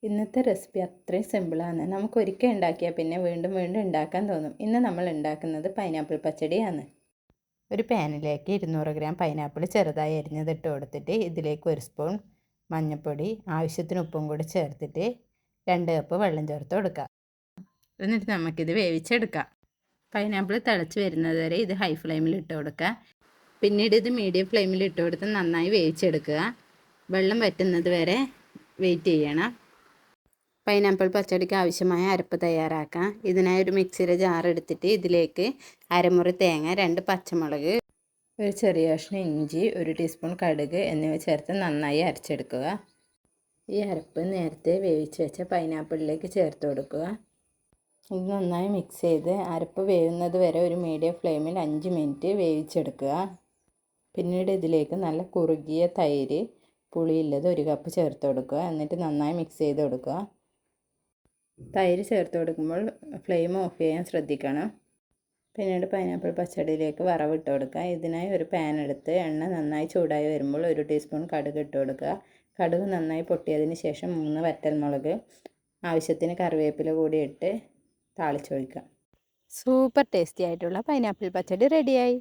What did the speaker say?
ഇന്നത്തെ റെസിപ്പി അത്രയും സിമ്പിളാണ്. നമുക്ക് ഒരിക്കൽ ഉണ്ടാക്കിയാൽ പിന്നെ വീണ്ടും വീണ്ടും ഉണ്ടാക്കാൻ തോന്നും. ഇന്ന് നമ്മൾ ഉണ്ടാക്കുന്നത് പൈനാപ്പിൾ പച്ചടിയാണ്. ഒരു പാനിലേക്ക് 200 ഗ്രാം പൈനാപ്പിൾ ചെറുതായി അരിഞ്ഞത് ഇട്ട് കൊടുത്തിട്ട് ഇതിലേക്ക് 1 സ്പൂൺ മഞ്ഞൾപ്പൊടി, ആവശ്യത്തിന് ഉപ്പും കൂടി ചേർത്തിട്ട് 2 കപ്പ് വെള്ളം ചേർത്ത് കൊടുക്കുക. എന്നിട്ട് നമുക്കിത് വേവിച്ചെടുക്കാം. പൈനാപ്പിൾ തിളച്ച് വരുന്നത് വരെ ഇത് ഹൈ ഫ്ലെയിമിൽ ഇട്ട് കൊടുക്കുക. പിന്നീട് ഇത് മീഡിയം ഫ്ലെയിമിൽ ഇട്ട് കൊടുത്ത് നന്നായി വേവിച്ചെടുക്കുക. വെള്ളം വറ്റുന്നത് വരെ വെയിറ്റ് ചെയ്യണം. പൈനാപ്പിൾ പച്ചടിക്ക് ആവശ്യമായ അരപ്പ് തയ്യാറാക്കാം. ഇതിനായി ഒരു മിക്സിയുടെ ജാർ എടുത്തിട്ട് ഇതിലേക്ക് അരമുറി തേങ്ങ, 2 പച്ചമുളക്, ഒരു ചെറിയ കഷ്ണം ഇഞ്ചി, 1 ടീസ്പൂൺ കടുക് എന്നിവ ചേർത്ത് നന്നായി അരച്ചെടുക്കുക. ഈ അരപ്പ് നേരത്തെ വേവിച്ച് വെച്ച പൈനാപ്പിളിലേക്ക് ചേർത്ത് കൊടുക്കുക. ഇത് നന്നായി മിക്സ് ചെയ്ത് അരപ്പ് വേവുന്നത് വരെ ഒരു മീഡിയം ഫ്ലെയിമിൽ 5 മിനിറ്റ് വേവിച്ചെടുക്കുക. പിന്നീട് ഇതിലേക്ക് നല്ല കുറുകിയ തൈര്, പുളിയുള്ളത് 1 കപ്പ് ചേർത്ത് കൊടുക്കുക. എന്നിട്ട് നന്നായി മിക്സ് ചെയ്ത് കൊടുക്കുക. തൈര് ചേർത്ത് കൊടുക്കുമ്പോൾ ഫ്ലെയിം ഓഫ് ചെയ്യാൻ ശ്രദ്ധിക്കണം. പിന്നീട് പൈനാപ്പിൾ പച്ചടിയിലേക്ക് വറവിട്ട് കൊടുക്കുക. ഇതിനായി ഒരു പാൻ എടുത്ത് എണ്ണ നന്നായി ചൂടായി വരുമ്പോൾ 1 ടീസ്പൂൺ കടുക് ഇട്ട് കൊടുക്കുക. കടുക് നന്നായി പൊട്ടിയതിന് ശേഷം 3 വറ്റൽമുളക്, ആവശ്യത്തിന് കറിവേപ്പില കൂടി ഇട്ട് താളിച്ചൊഴിക്കുക. സൂപ്പർ ടേസ്റ്റി ആയിട്ടുള്ള പൈനാപ്പിൾ പച്ചടി റെഡിയായി.